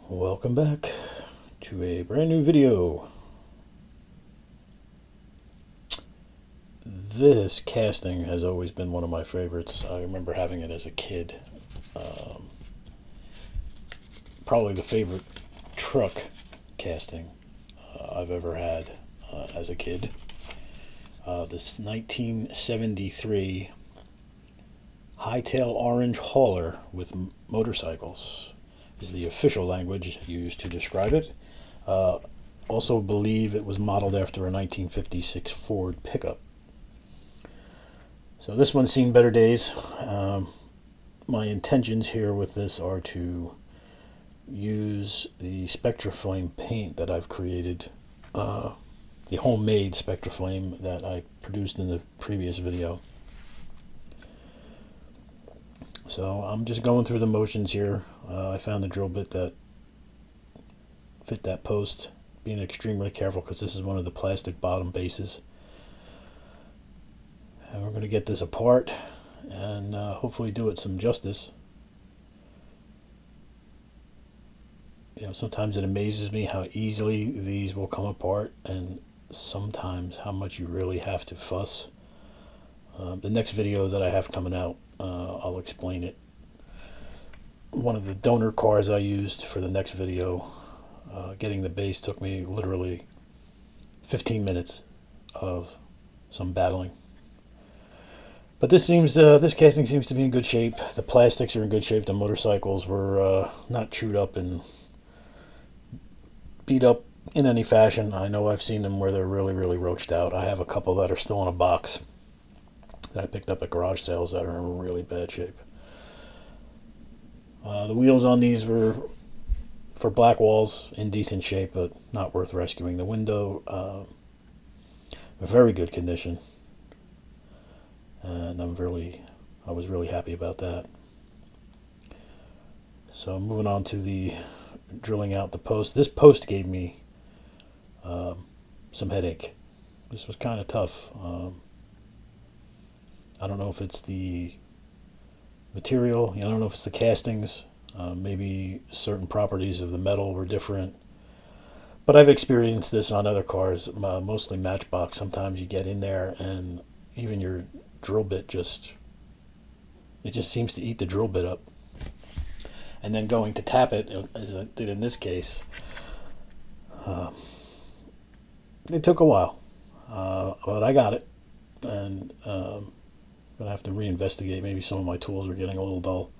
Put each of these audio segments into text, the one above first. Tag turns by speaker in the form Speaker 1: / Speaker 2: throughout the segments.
Speaker 1: Welcome back to a brand new video. This casting has always been one of my favorites. I remember having it as a kid. Probably the favorite truck casting I've ever had as a kid. This 1973 Hightail Orange hauler with motorcycles is the official language used to describe it. Also believe it was modeled after a 1956 Ford pickup. So this one's seen better days. My intentions here with this are to use the Spectra Flame paint that I've created, the homemade Spectra Flame that I produced in the previous video. So I'm just going through the motions here. I found the drill bit that fit that post, being extremely careful because this is one of the plastic bottom bases. And we're going to get this apart and hopefully do it some justice. You know, sometimes it amazes me how easily these will come apart, and sometimes how much you really have to fuss. The next video that I have coming out, I'll explain it. One of the donor cars I used for the next video, getting the base took me literally 15 minutes of some battling. But this casting seems to be in good shape. The plastics are in good shape. The motorcycles were not chewed up and beat up in any fashion. I know I've seen them where they're really, really roached out. I have a couple that are still in a box that I picked up at garage sales that are in really bad shape. The wheels on these were for black walls, in decent shape, but not worth rescuing. The window, very good condition, and I was really happy about that. So moving on to the drilling out the post. This post gave me some headache. This was kind of tough. I don't know if it's the material, I don't know if it's the castings, maybe certain properties of the metal were different. But I've experienced this on other cars, mostly Matchbox. Sometimes you get in there and even your drill bit just seems to eat the drill bit up. And then going to tap it, as I did in this case, it took a while, but I got it. And I'm going to have to reinvestigate. Maybe some of my tools are getting a little dull.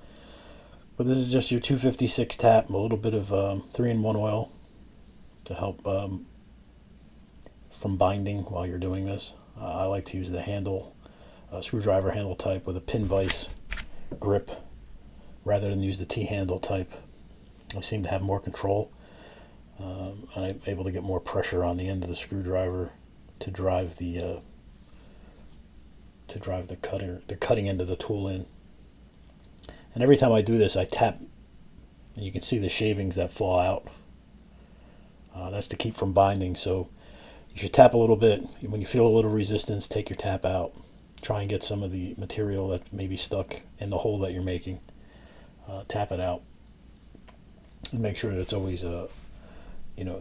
Speaker 1: But this is just your 256 tap, a little bit of 3-in-1 oil to help from binding while you're doing this. I like to use the handle, screwdriver handle type with a pin vise grip, rather than use the T-handle type. I seem to have more control, and I'm able to get more pressure on the end of the screwdriver to drive the cutting end of the tool in. And every time I do this, I tap, and you can see the shavings that fall out. That's to keep from binding. So you should tap a little bit. When you feel a little resistance, take your tap out. Try and get some of the material that may be stuck in the hole that you're making. Tap it out and make sure that it's always the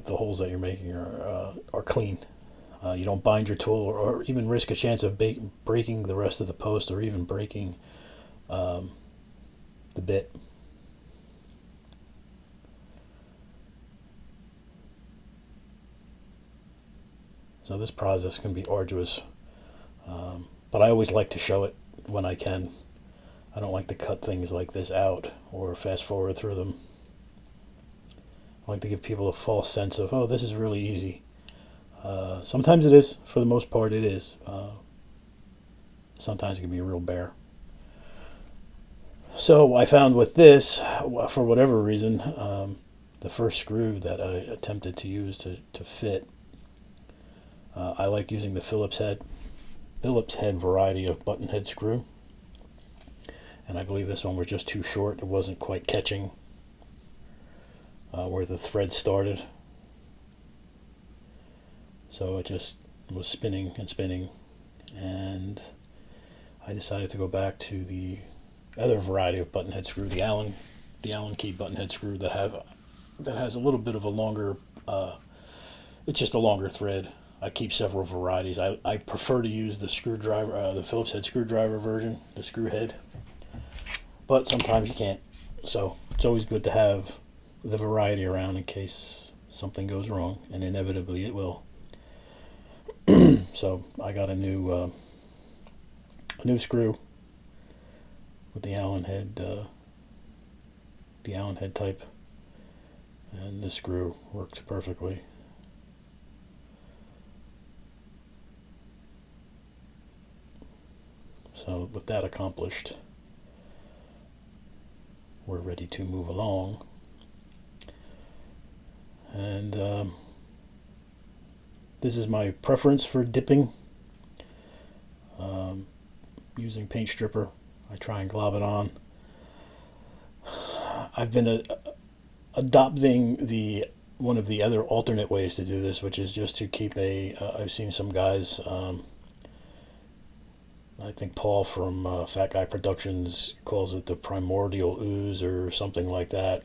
Speaker 1: holes that you're making are clean. You don't bind your tool or even risk a chance of breaking the rest of the post, or even breaking the bit. So this process can be arduous, but I always like to show it when I can. I don't like to cut things like this out or fast forward through them. I like to give people a false sense of, oh, this is really easy. Sometimes it is. For the most part, it is. Sometimes it can be a real bear. So I found with this, for whatever reason, the first screw that I attempted to use to fit, I like using the Phillips head variety of button head screw. And I believe this one was just too short. It wasn't quite catching where the thread started. So it just was spinning and spinning. And I decided to go back to the other variety of button head screw, the Allen key button head screw that have that has a little bit of a longer, it's just a longer thread. I keep several varieties. I prefer to use the screwdriver, the Phillips head screwdriver version, the screw head, but sometimes you can't. So it's always good to have the variety around in case something goes wrong, and inevitably it will. So I got a new screw with the Allen head type, and this screw works perfectly. So with that accomplished, we're ready to move along. And this is my preference for dipping. Using paint stripper, I try and glob it on. I've been adopting one of the other alternate ways to do this, which is just to keep I've seen some guys, I think Paul from Fat Guy Productions calls it the primordial ooze or something like that.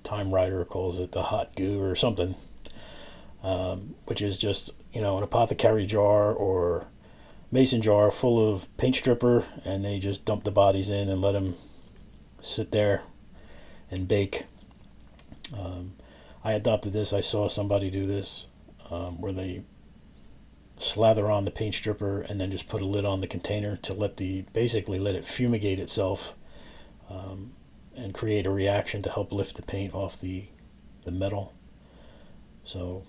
Speaker 1: Time Rider calls it the hot goo or something, which is just, an apothecary jar or mason jar full of paint stripper, and they just dump the bodies in and let them sit there and bake. I adopted this. I saw somebody do this, where they slather on the paint stripper and then just put a lid on the container to basically let it fumigate itself, and create a reaction to help lift the paint off the metal. So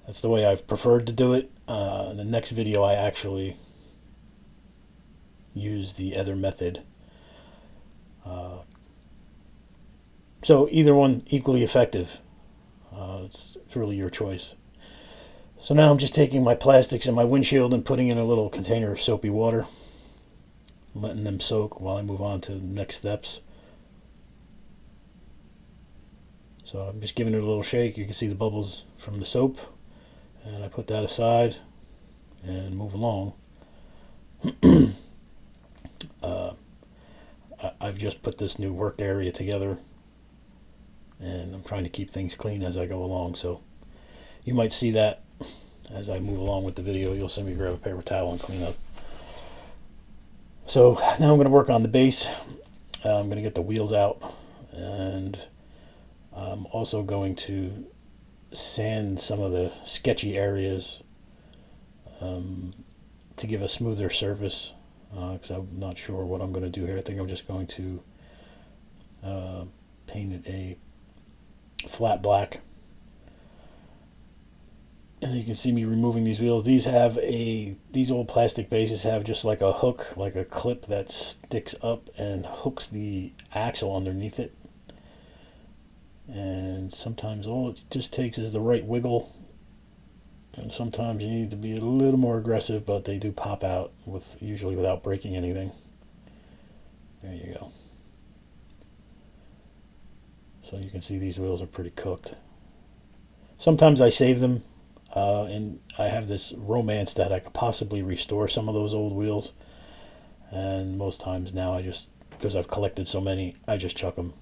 Speaker 1: that's the way I've preferred to do it. In the next video I actually use the other method. So either one equally effective. It's really your choice. So now I'm just taking my plastics and my windshield and putting in a little container of soapy water, letting them soak while I move on to the next steps. So I'm just giving it a little shake. You can see the bubbles from the soap, and I put that aside and move along. I've just put this new work area together, and I'm trying to keep things clean as I go along. So you might see that as I move along with the video. You'll see me grab a paper towel and clean up. So now I'm going to work on the base. I'm going to get the wheels out, and I'm also going to sand some of the sketchy areas to give a smoother surface, because I'm not sure what I'm going to do here. I think I'm just going to paint it a flat black. And you can see me removing these wheels. These old plastic bases have just like a hook, like a clip that sticks up and hooks the axle underneath it. And sometimes all it just takes is the right wiggle. And sometimes you need to be a little more aggressive, but they do pop out, usually without breaking anything. There you go. So you can see these wheels are pretty cooked. Sometimes I save them. And I have this romance that I could possibly restore some of those old wheels, and most times now because I've collected so many, I just chuck them.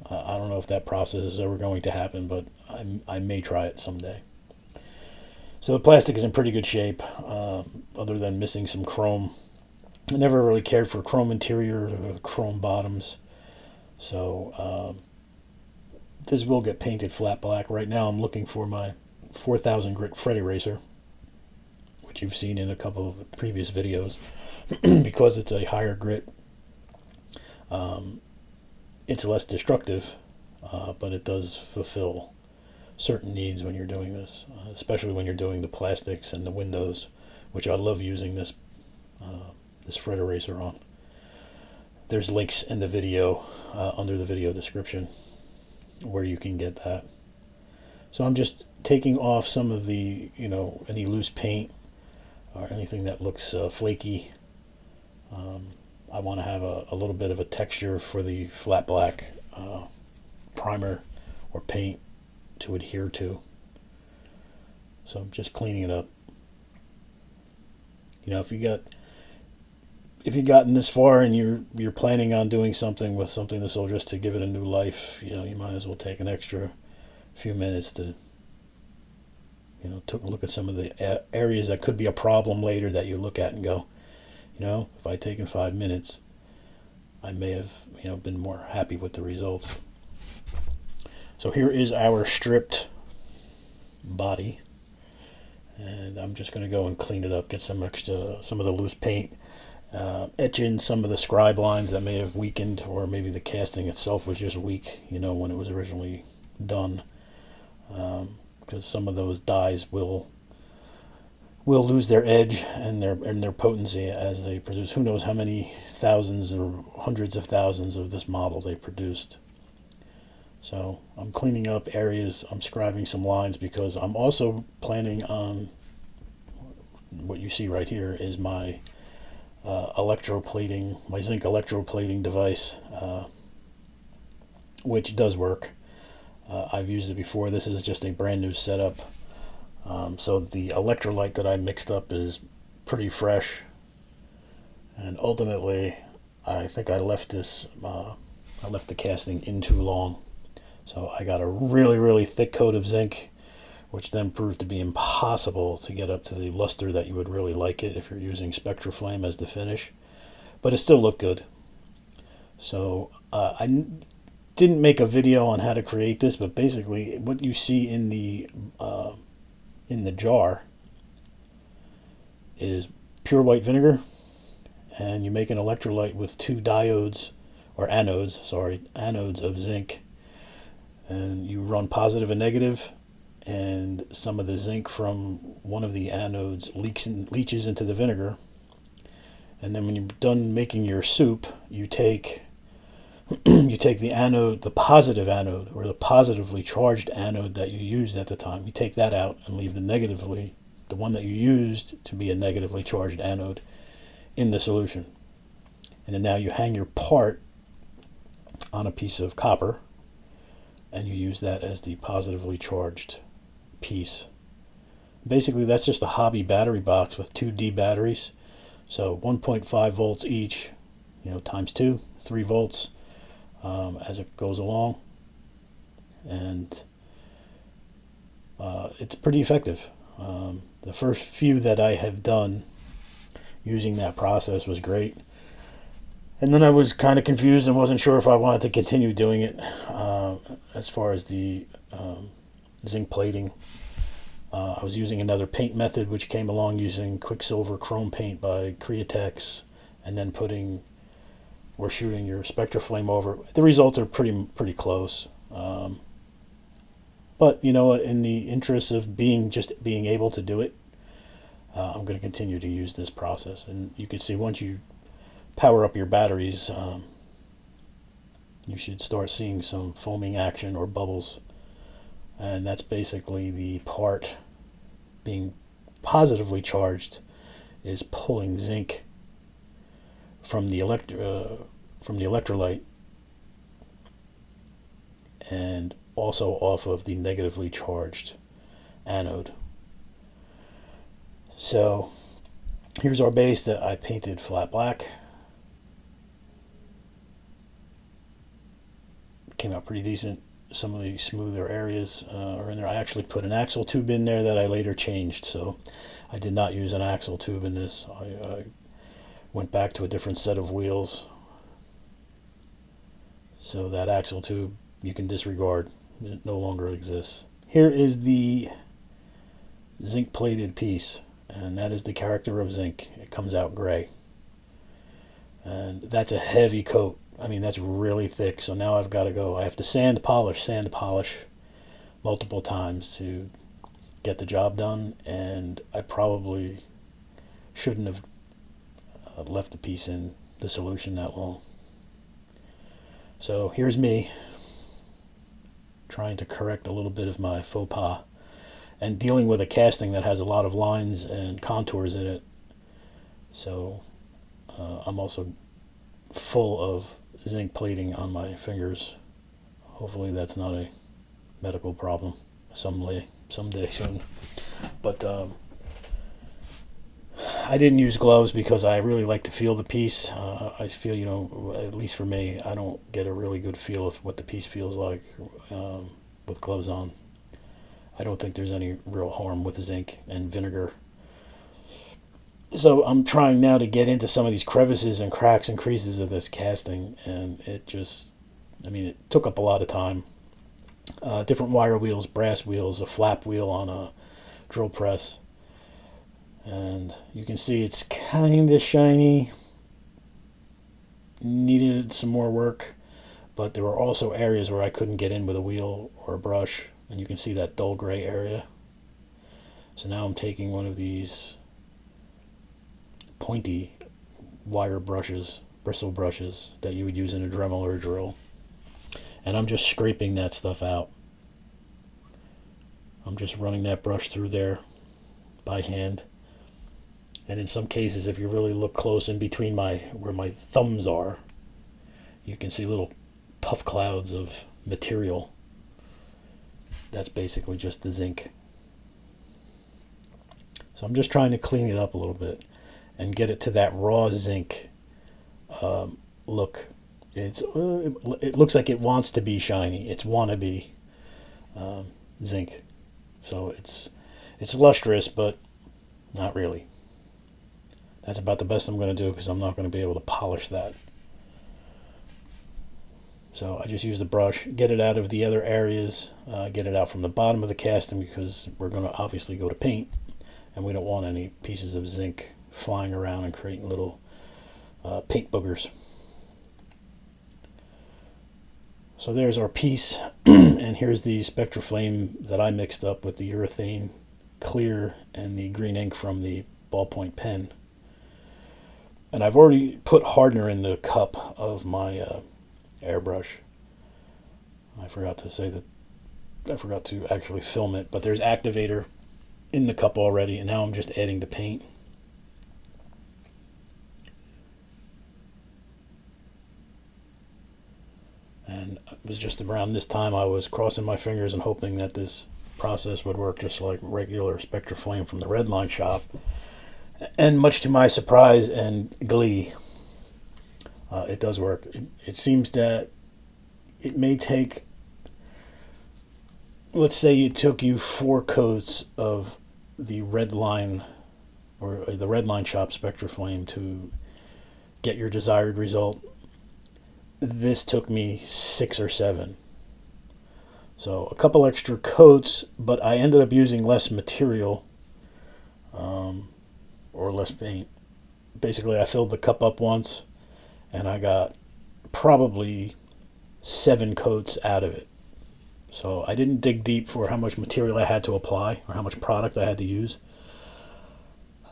Speaker 1: I don't know if that process is ever going to happen, but I may try it someday. So the plastic is in pretty good shape, other than missing some chrome. I never really cared for chrome interior or chrome bottoms, so this will get painted flat black. Right now I'm looking for my 4000 grit fret eraser, which you've seen in a couple of the previous videos. Because it's a higher grit, it's less destructive, but it does fulfill certain needs when you're doing this, especially when you're doing the plastics and the windows, which I love using this fret eraser on. There's links in the video, under the video description, where you can get that. So I'm just taking off some of the, any loose paint or anything that looks flaky. I want to have a little bit of a texture for the flat black primer or paint to adhere to. So I'm just cleaning it up. If you got if you've gotten this far and you're planning on doing something with something this old just to give it a new life, you know, you might as well take an extra few minutes to, you know, take a look at some of the areas that could be a problem later that you look at and go, you know, if I'd taken 5 minutes, I may have, you know, been more happy with the results. So here is our stripped body, and I'm just going to go and clean it up, get some of the loose paint, etch in some of the scribe lines that may have weakened, or maybe the casting itself was just weak, you know, when it was originally done, because some of those dyes will lose their edge and their potency as they produce. Who knows how many thousands or hundreds of thousands of this model they produced. So I'm cleaning up areas, I'm scribing some lines, because I'm also planning on, what you see right here is my electroplating, my zinc electroplating device, which does work. I've used it before. This is just a brand new setup. So the electrolyte that I mixed up is pretty fresh, and ultimately I think I left the casting in too long. So I got a really thick coat of zinc, which then proved to be impossible to get up to the luster that you would really like it if you're using Spectra Flame as the finish. But it still looked good. So I didn't make a video on how to create this, but basically what you see in the jar is pure white vinegar, and you make an electrolyte with two diodes, or anodes of zinc, and you run positive and negative, and some of the zinc from one of the anodes leaches into the vinegar, and then when you're done making your soup, you take the anode, the positive anode, or the positively charged anode that you used at the time. You take that out and leave the one that you used to be a negatively charged anode, in the solution. And then now you hang your part on a piece of copper, and you use that as the positively charged piece. Basically, that's just a hobby battery box with 2 D batteries. So 1.5 volts each, you know, times 2, 3 volts as it goes along. And it's pretty effective. The first few that I have done using that process was great. And then I was kind of confused and wasn't sure if I wanted to continue doing it as far as the zinc plating. I was using another paint method which came along, using Quicksilver Chrome paint by Createx, and then shooting your Spectra Flame over. The results are pretty close. But you know, in the interest of being able to do it, I'm going to continue to use this process. And you can see once you power up your batteries, you should start seeing some foaming action or bubbles, and that's basically the part being positively charged is pulling zinc from the electrolyte, and also off of the negatively charged anode. So here's our base that I painted flat black. Came out pretty decent. Some of the smoother areas are in there. I actually put an axle tube in there that I later changed, so I did not use an axle tube in this. I went back to a different set of wheels, so that axle tube you can disregard. It no longer exists. Here is the zinc plated piece, and that is the character of zinc. It comes out gray, and that's a heavy coat. I mean, that's really thick. So now I have to sand polish multiple times to get the job done, and I probably shouldn't have left the piece in the solution that long. So here's me trying to correct a little bit of my faux pas and dealing with a casting that has a lot of lines and contours in it. So I'm also full of zinc plating on my fingers. Hopefully that's not a medical problem someday soon. But I didn't use gloves because I really like to feel the piece. I feel, you know, at least for me, I don't get a really good feel of what the piece feels like with gloves on. I don't think there's any real harm with zinc and vinegar. So I'm trying now to get into some of these crevices and cracks and creases of this casting, and it just, I mean, it took up a lot of time. Different wire wheels, brass wheels, a flap wheel on a drill press. And you can see it's kind of shiny. Needed some more work, but there were also areas where I couldn't get in with a wheel or a brush, and you can see that dull gray area. So now I'm taking one of these pointy wire brushes, bristle brushes that you would use in a Dremel or a drill, and I'm just scraping that stuff out. I'm just running that brush through there by hand. And in some cases, if you really look close in between where my thumbs are, you can see little puff clouds of material. That's basically just the zinc. So I'm just trying to clean it up a little bit and get it to that raw zinc look. It looks like it wants to be shiny. It's wannabe zinc. So it's lustrous, but not really. That's about the best I'm going to do because I'm not going to be able to polish that. So I just use the brush, get it out of the other areas, get it out from the bottom of the casting because we're going to obviously go to paint, and we don't want any pieces of zinc flying around and creating little paint boogers. So there's our piece, and here's the Spectra Flame that I mixed up with the urethane clear and the green ink from the ballpoint pen. And I've already put hardener in the cup of my airbrush. I forgot to actually film it, but there's activator in the cup already, and now I'm just adding the paint. And it was just around this time I was crossing my fingers and hoping that this process would work just like regular Spectra Flame from the Redline shop. And much to my surprise and glee, it does work. It seems that it may take, let's say it took you 4 coats of the Redline or the Redline shop Spectra Flame to get your desired result. This took me 6 or 7. So a couple extra coats, but I ended up using less material. Or less paint. Basically, I filled the cup up once, and I got probably 7 coats out of it. So I didn't dig deep for how much material I had to apply or how much product I had to use.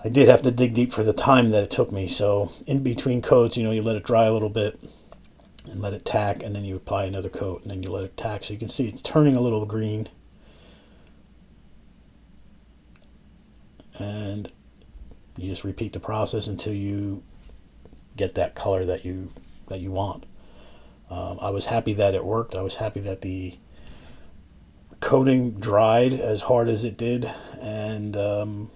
Speaker 1: I did have to dig deep for the time that it took me. So in between coats, you let it dry a little bit and let it tack, and then you apply another coat, and then you let it tack. So you can see it's turning a little green. And you just repeat the process until you get that color that you want. I was happy that it worked. I was happy that the coating dried as hard as it did, and I'm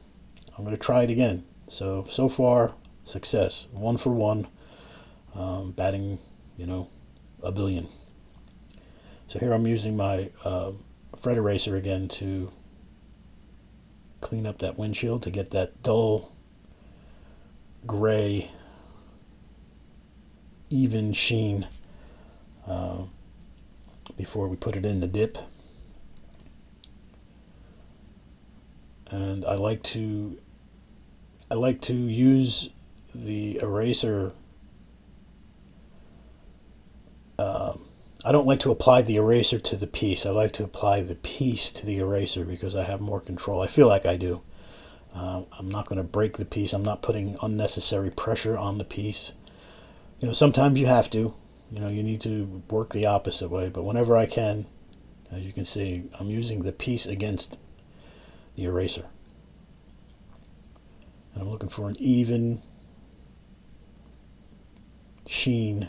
Speaker 1: going to try it again. So far, success. 1 for 1, batting, a billion. So here I'm using my fret eraser again to clean up that windshield to get that dull gray even sheen before we put it in the dip. And I like to use the eraser. I don't like to apply the eraser to the piece. I like to apply the piece to the eraser because I have more control. I feel like I do. I'm not going to break the piece. I'm not putting unnecessary pressure on the piece. Sometimes you have to. You need to work the opposite way. But whenever I can, as you can see, I'm using the piece against the eraser. And I'm looking for an even sheen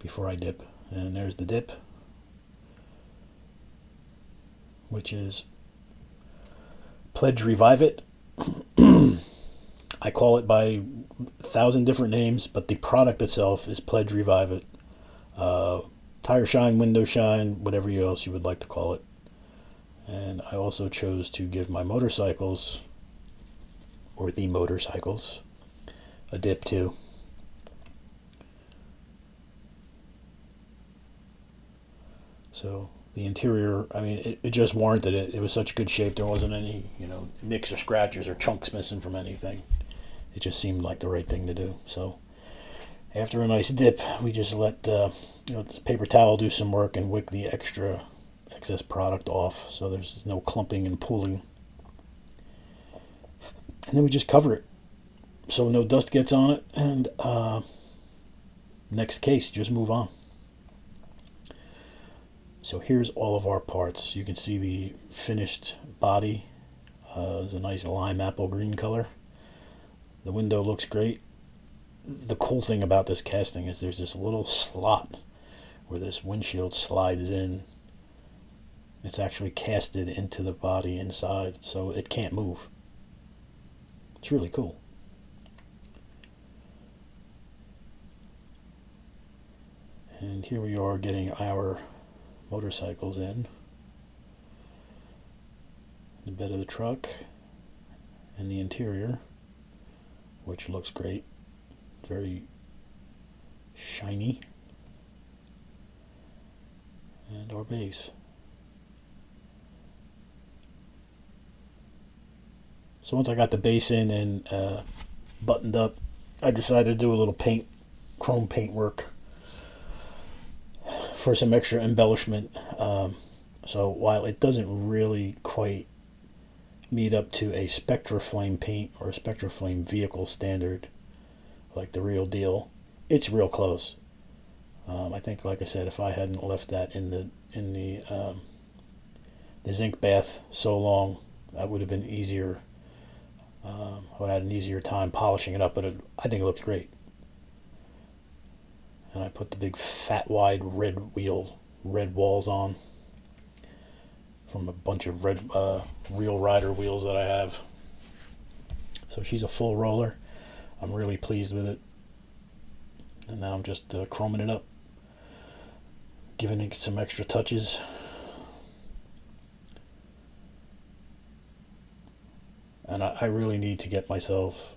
Speaker 1: before I dip. And there's the dip, which is Pledge Revive It. I call it by 1,000 different names, but the product itself is Pledge Revive It. Tire shine, window shine, whatever else you would like to call it. And I also chose to give my motorcycles, or the motorcycles, a dip too. So the interior, I mean, it just warranted it. It was such good shape. There wasn't any, nicks or scratches or chunks missing from anything. It just seemed like the right thing to do. So after a nice dip, we just let the paper towel do some work and wick the excess product off, so there's no clumping and pooling. And then we just cover it so no dust gets on it, and next case, just move on. So here's all of our parts. You can see the finished body is a nice lime apple green color. The window looks great. The cool thing about this casting is there's this little slot where this windshield slides in. It's actually casted into the body inside, so it can't move. It's really cool. And here we are getting our motorcycles in the bed of the truck and the interior, which looks great. Very shiny. And our base. So once I got the base in and buttoned up, I decided to do a little chrome paint work for some extra embellishment. So while it doesn't really quite meet up to a Spectra Flame paint or a Spectra Flame vehicle standard, like the real deal, it's real close. I think, like I said, if I hadn't left that in the zinc bath so long, that would have been easier. I would have had an easier time polishing it up, but I think it looks great. And I put the big fat wide red walls on from a bunch of red Real Rider wheels that I have. So she's a full roller. I'm really pleased with it. And now I'm just chroming it up, giving it some extra touches. And I really need to get myself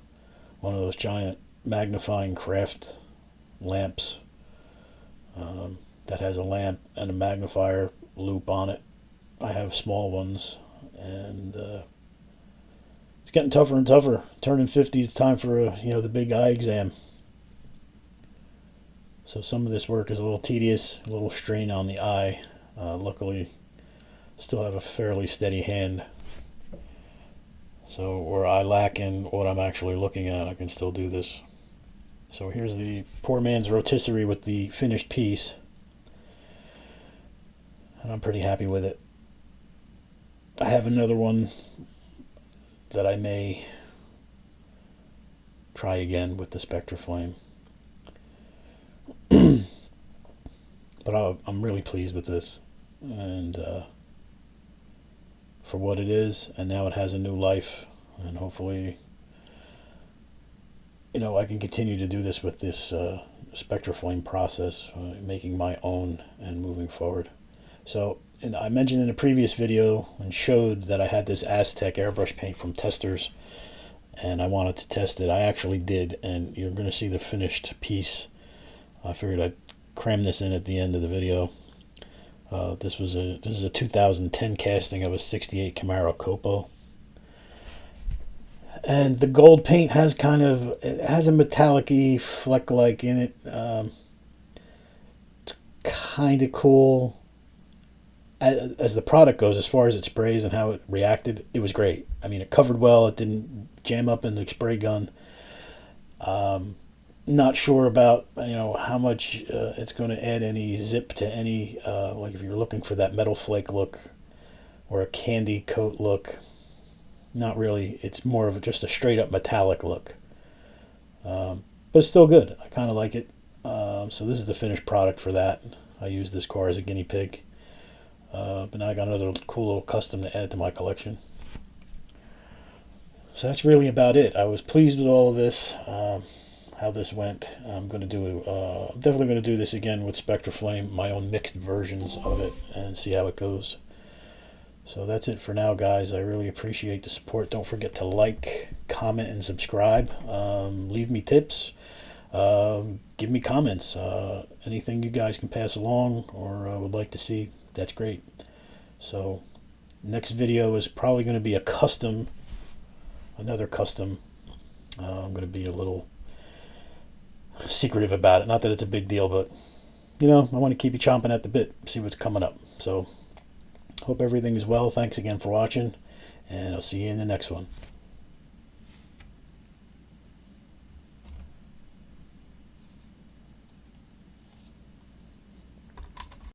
Speaker 1: one of those giant magnifying craft lamps that has a lamp and a magnifier loop on it. I have small ones, and it's getting tougher and tougher. Turning 50, it's time for the big eye exam. So some of this work is a little tedious, a little strain on the eye. Luckily, still have a fairly steady hand. So where I lack in what I'm actually looking at, I can still do this. So here's the poor man's rotisserie with the finished piece. And I'm pretty happy with it. I have another one that I may try again with the Spectra Flame. But I'm really pleased with this. And for what it is, and now it has a new life, and hopefully I can continue to do this with this Spectra Flame process, making my own and moving forward. So, and I mentioned in a previous video and showed that I had this Aztec airbrush paint from Testers, and I wanted to test it. I actually did, and you're going to see the finished piece. I figured I'd cram this in at the end of the video. This is a 2010 casting of a 68 Camaro Copo. And the gold paint has it has a metallic-y fleck-like in it. It's kind of cool. As the product goes, as far as it sprays and how it reacted, it was great. I mean, it covered well. It didn't jam up in the spray gun. Not sure about how much it's going to add any zip to any like if you're looking for that metal flake look or a candy coat look. Not really. It's more of just a straight up metallic look, but it's still good. I kind of like it. So this is the finished product for that. I used this car as a guinea pig, but now I got another cool little custom to add to my collection. So that's really about it. I was pleased with all of this, how this went. I'm going to do, I'm definitely going to do this again with Spectra Flame, my own mixed versions of it, and see how it goes. So that's it for now, guys. I really appreciate the support. Don't forget to like, comment, and subscribe. Leave me tips. Give me comments. Anything you guys can pass along or would like to see, that's great. So next video is probably going to be a custom, another custom. I'm going to be a little secretive about it. Not that it's a big deal, but you know, I want to keep you chomping at the bit, see what's coming up. So hope everything is well. Thanks again for watching, and I'll see you in the next one.